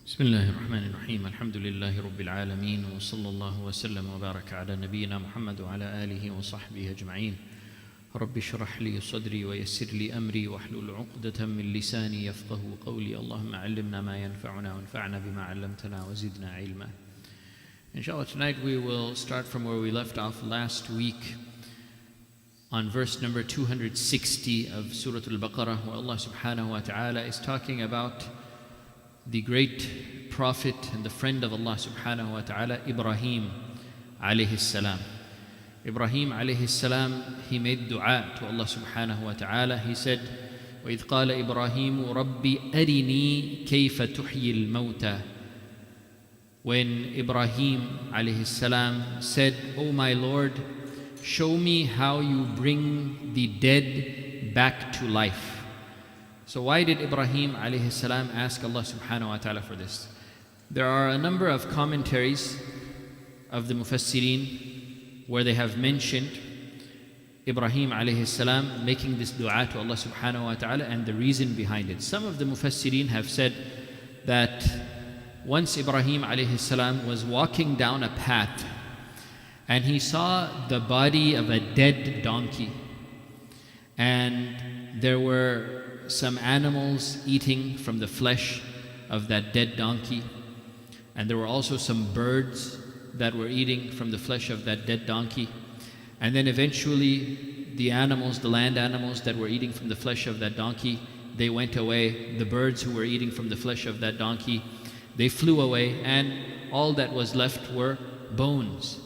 بسم الله الرحمن الرحيم الحمد لله رب العالمين وصلى الله وسلم وبارك على نبينا محمد وعلى آله وصحبه أجمعين رب اشرح لي صدري ويسر لي أمري واحلل عقدة من لساني يفقه قولي اللهم علمنا ما ينفعنا وانفعنا بما علمتنا وزدنا علما. Inshallah, tonight we will start from where we left off last week on verse number 260 of surah al-Bakarah, where Allah subhanahu wa ta'ala is talking about the great prophet and the friend of Allah subhanahu wa ta'ala, Ibrahim alayhi salam. Ibrahim alayhi salam, he made dua to Allah subhanahu wa ta'ala. He said, وَإِذْ قَالَ إِبْرَاهِيمُ رَبِّ أَرِنِي كَيْفَ تُحْيِي الْمَوْتَى. When Ibrahim alayhi salam said, "O my Lord, show me how you bring the dead back to life." So why did Ibrahim alayhi salam ask Allah subhanahu wa ta'ala for this? There are a number of commentaries of the Mufassirin where they have mentioned Ibrahim alayhi salam making this dua to Allah subhanahu wa ta'ala and the reason behind it. Some of the Mufassirin have said that once Ibrahim alayhi salam was walking down a path and he saw the body of a dead donkey, and there were some animals eating from the flesh of that dead donkey, and there were also some birds that were eating from the flesh of that dead donkey, and then eventually the animals, the land animals that were eating from the flesh of that donkey, they went away. The birds who were eating from the flesh of that donkey, they flew away, and all that was left were bones.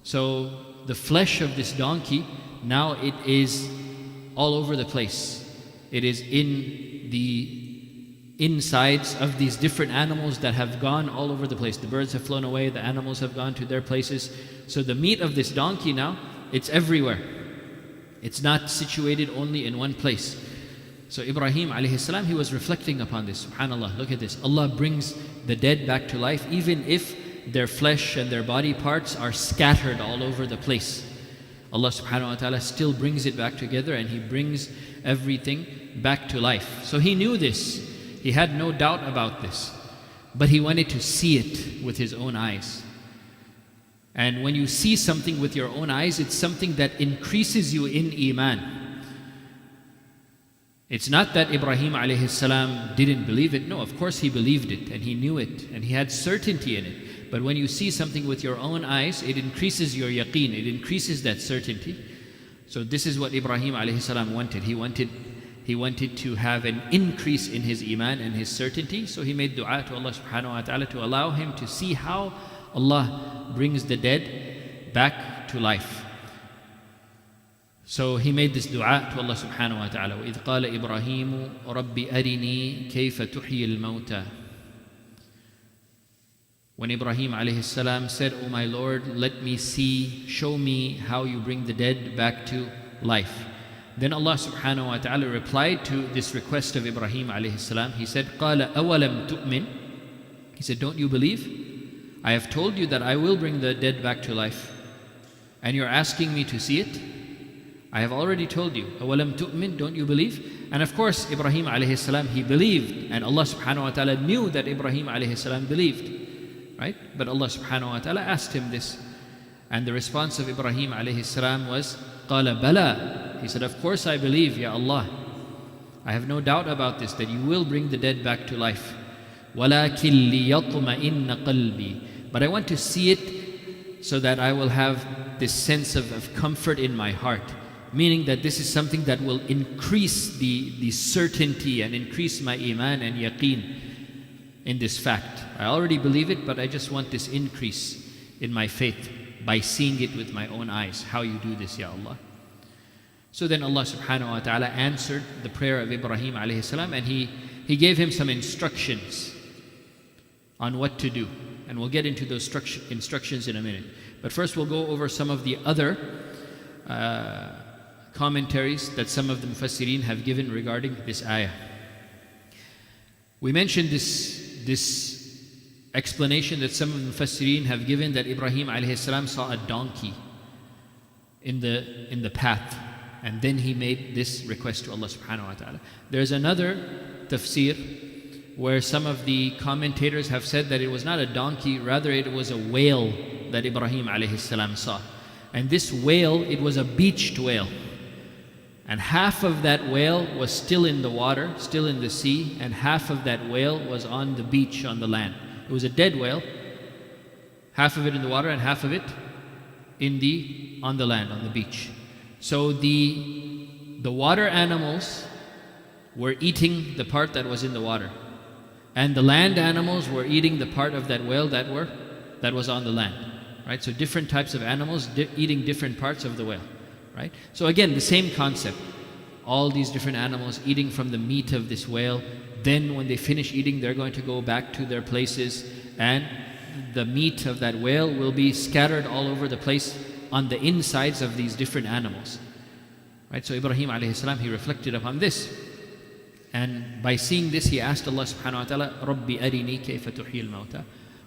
So the flesh of this donkey, now it is all over the place. It is in the insides of these different animals that have gone all over the place. The birds have flown away, the animals have gone to their places. So the meat of this donkey now, it's everywhere. It's not situated only in one place. So Ibrahim alayhi salam, he was reflecting upon this. SubhanAllah, look at this. Allah brings the dead back to life even if their flesh and their body parts are scattered all over the place. Allah subhanahu wa ta'ala still brings it back together, and He brings everything back to life. So he knew this. He had no doubt about this. But he wanted to see it with his own eyes. And when you see something with your own eyes, it's something that increases you in Iman. It's not that Ibrahim alayhi salam didn't believe it. No, of course he believed it and he knew it and he had certainty in it. But when you see something with your own eyes, it increases your yaqeen, it increases that certainty. So this is what Ibrahim alayhi salam wanted. He wanted to have an increase in his iman and his certainty. So he made dua to Allah subhanahu wa ta'ala to allow him to see how Allah brings the dead back to life. So he made this dua to Allah subhanahu wa ta'ala. وَإِذْ قَالَ إِبْرَاهِيمُ رَبِّ أَرِنِي كَيْفَ تُحْيِي الْمَوْتَى. When Ibrahim alayhi salam said, "O my Lord, let me see, show me how you bring the dead back to life." Then Allah subhanahu wa ta'ala replied to this request of Ibrahim alayhi salam. He said, قَالَ أَوَلَمْ تُؤْمِنْ. He said, "Don't you believe? I have told you that I will bring the dead back to life, and you're asking me to see it? I have already told you. أَوَلَمْ تُؤْمِنْ. Don't you believe?" And of course Ibrahim alayhi salam, he believed, and Allah subhanahu wa ta'ala knew that Ibrahim alayhi salam believed. Right? But Allah subhanahu wa ta'ala asked him this. And the response of Ibrahim alayhi salam was, قَالَ بَلَى. He said, "Of course I believe, Ya Allah. I have no doubt about this, that you will bring the dead back to life. وَلَكِنْ لِيَطْمَئِنَّ قَلْبِي. But I want to see it so that I will have this sense of comfort in my heart. Meaning that this is something that will increase the certainty and increase my iman and yaqeen in this fact. I already believe it, but I just want this increase in my faith by seeing it with my own eyes. How you do this, Ya Allah." So then Allah subhanahu wa ta'ala answered the prayer of Ibrahim alayhi salam, and he gave him some instructions on what to do. And we'll get into those instructions in a minute. But first we'll go over some of the other commentaries that some of the Mufassirin have given regarding this ayah. We mentioned this explanation that some of the Mufassirin have given, that Ibrahim alayhi salam saw a donkey in the path, and then he made this request to Allah subhanahu wa ta'ala. There's another tafsir where some of the commentators have said that it was not a donkey, rather it was a whale that Ibrahim alayhi salam saw. And this whale, it was a beached whale. And half of that whale was still in the water, still in the sea, and half of that whale was on the beach, on the land. It was a dead whale, half of it in the water and half of it on the land, on the beach. So the water animals were eating the part that was in the water, and the land animals were eating the part of that whale that was on the land. Right? So different types of animals eating different parts of the whale. Right? So again, the same concept. All these different animals eating from the meat of this whale. Then when they finish eating, they're going to go back to their places, and the meat of that whale will be scattered all over the place on the insides of these different animals. Right? So Ibrahim alayhi salam, he reflected upon this. And by seeing this, he asked Allah subhanahu wa ta'ala, Rabbi arini kayfa tuhyi al-mawta.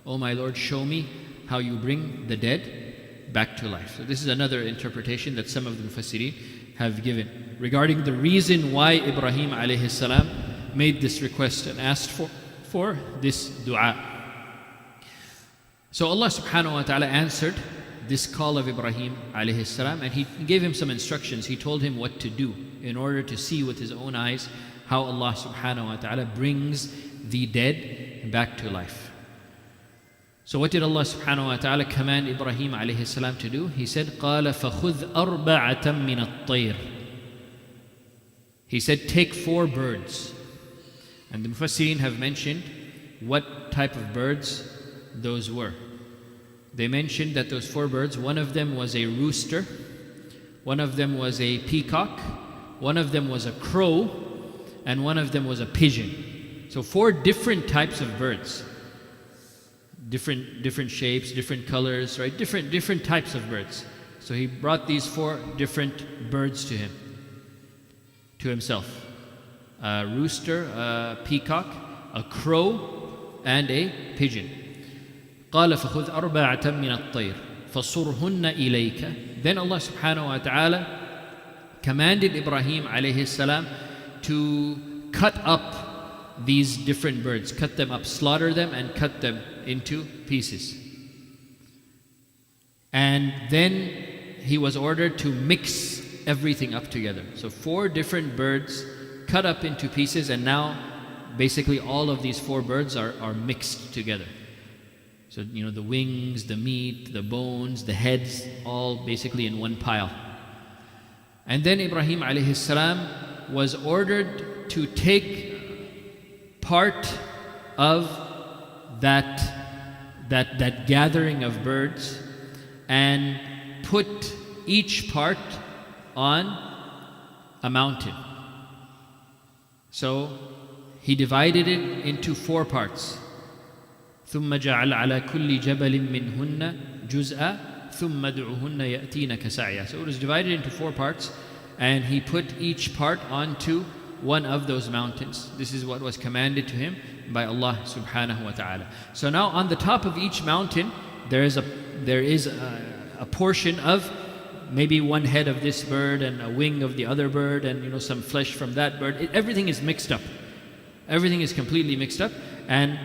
Oh my Lord, show me how you bring the dead back to life. So this is another interpretation that some of the Mufassirin have given regarding the reason why Ibrahim alayhi salam made this request and asked for this dua. So Allah subhanahu wa ta'ala answered this call of Ibrahim alayhi salam, and he gave him some instructions. He told him what to do in order to see with his own eyes how Allah subhanahu wa ta'ala brings the dead back to life. So what did Allah subhanahu wa ta'ala command Ibrahim alayhi salam to do? He said, قَالَ فَخُذْ أَرْبَعَةً مِّنَ الطَّيْرِ. He said, take 4 birds. And the Mufassirin have mentioned what type of birds those were. They mentioned that those 4 birds, one of them was a rooster, one of them was a peacock, one of them was a crow, and one of them was a pigeon. So 4 different types of birds. Different shapes, different colors, right? Different types of birds. So he brought these 4 different birds to himself. A rooster, a peacock, a crow, and a pigeon. قال فخذ أربعة من الطير فصرهن إليك. Then Allah subhanahu wa ta'ala commanded Ibrahim alayhi salam to cut up these different birds, cut them up, slaughter them and cut them into pieces. And then he was ordered to mix everything up together. So 4 different birds cut up into pieces, and now basically all of these 4 birds are mixed together. So the wings, the meat, the bones, the heads, all basically in one pile. And then Ibrahim alayhi salam was ordered to take part of that gathering of birds and put each part on a mountain. So he divided it into 4 parts. ثم جعل على كل جبل منهن جزءا ثم ادعوهن يأتينك سعيا. So it was divided into 4 parts, and he put each part onto one of those mountains. This is what was commanded to him by Allah subhanahu wa ta'ala. So now on the top of each mountain there is a portion of maybe one head of this bird and a wing of the other bird, and some flesh from that bird. Everything is mixed up. Everything is completely mixed up and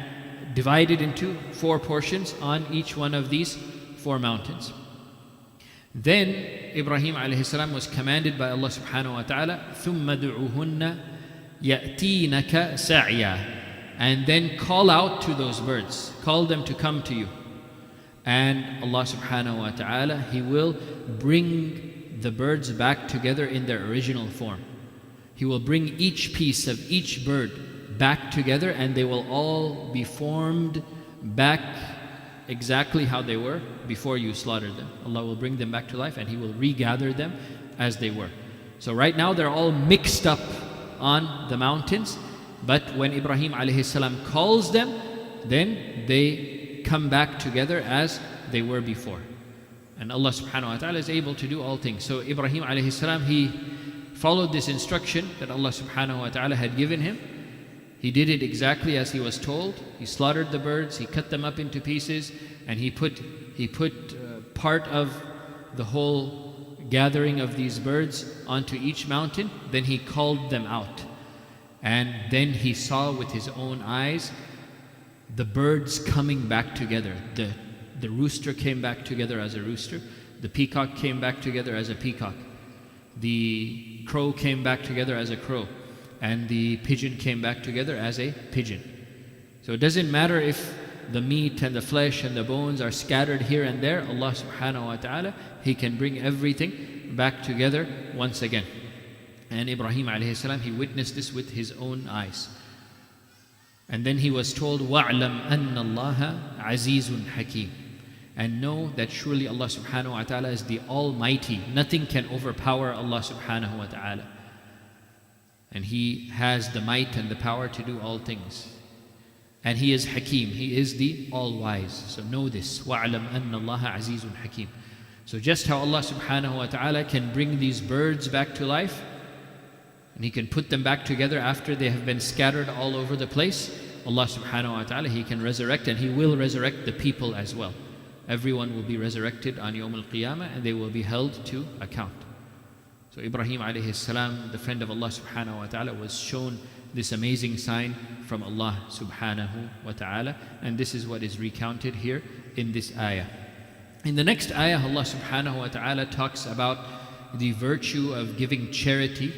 divided into 4 portions on each one of these 4 mountains. Then Ibrahim alayhi salam was commanded by Allah subhanahu wa ta'ala, ثُمَّ دُعُوهُنَّ يَأْتِينَكَ سَعْيًا. And then call out to those birds, call them to come to you. And Allah subhanahu wa ta'ala, He will bring the birds back together in their original form. He will bring each piece of each bird back together, and they will all be formed back exactly how they were before you slaughtered them. Allah will bring them back to life, and He will regather them as they were. So right now they're all mixed up on the mountains, but when Ibrahim alayhi salam calls them, then they come back together as they were before. And Allah subhanahu wa ta'ala is able to do all things. So Ibrahim alayhi salam, he followed this instruction that Allah subhanahu wa ta'ala had given him. He did it exactly as he was told. He slaughtered the birds, he cut them up into pieces, and he put part of the whole gathering of these birds onto each mountain. Then he called them out. And then he saw with his own eyes the birds coming back together. The rooster came back together as a rooster. The peacock came back together as a peacock. The crow came back together as a crow. And the pigeon came back together as a pigeon. So it doesn't matter if the meat and the flesh and the bones are scattered here and there. Allah subhanahu wa ta'ala, He can bring everything back together once again. And Ibrahim alayhi salam, he witnessed this with his own eyes. And then he was told, وَاعْلَمْ أَنَّ اللَّهَ عَزِيزٌ حَكِيمٌ. And know that surely Allah subhanahu wa ta'ala is the Almighty. Nothing can overpower Allah subhanahu wa ta'ala. And He has the might and the power to do all things. And He is Hakim, He is the All-Wise. So know this, وَاعْلَمْ أَنَّ اللَّهَ عَزِيزٌ حَكِيمٌ. So just how Allah subhanahu wa ta'ala can bring these birds back to life, and He can put them back together after they have been scattered all over the place, Allah subhanahu wa ta'ala, He can resurrect, and He will resurrect the people as well. Everyone will be resurrected on Yawm al-Qiyamah, and they will be held to account. So Ibrahim alayhi salam, the friend of Allah subhanahu wa ta'ala, was shown this amazing sign from Allah subhanahu wa ta'ala, and this is what is recounted here in this ayah. In the next ayah, Allah subhanahu wa ta'ala talks about the virtue of giving charity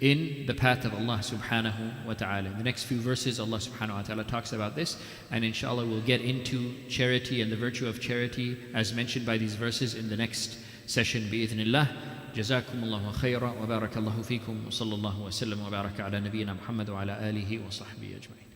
in the path of Allah subhanahu wa ta'ala. In the next few verses, Allah subhanahu wa ta'ala talks about this, and inshallah we'll get into charity and the virtue of charity as mentioned by these verses in the next session, bi'idhnillah. جزاكم الله خيرا وبارك الله فيكم وصلى الله وسلم وبارك على نبينا محمد وعلى آله وصحبه أجمعين.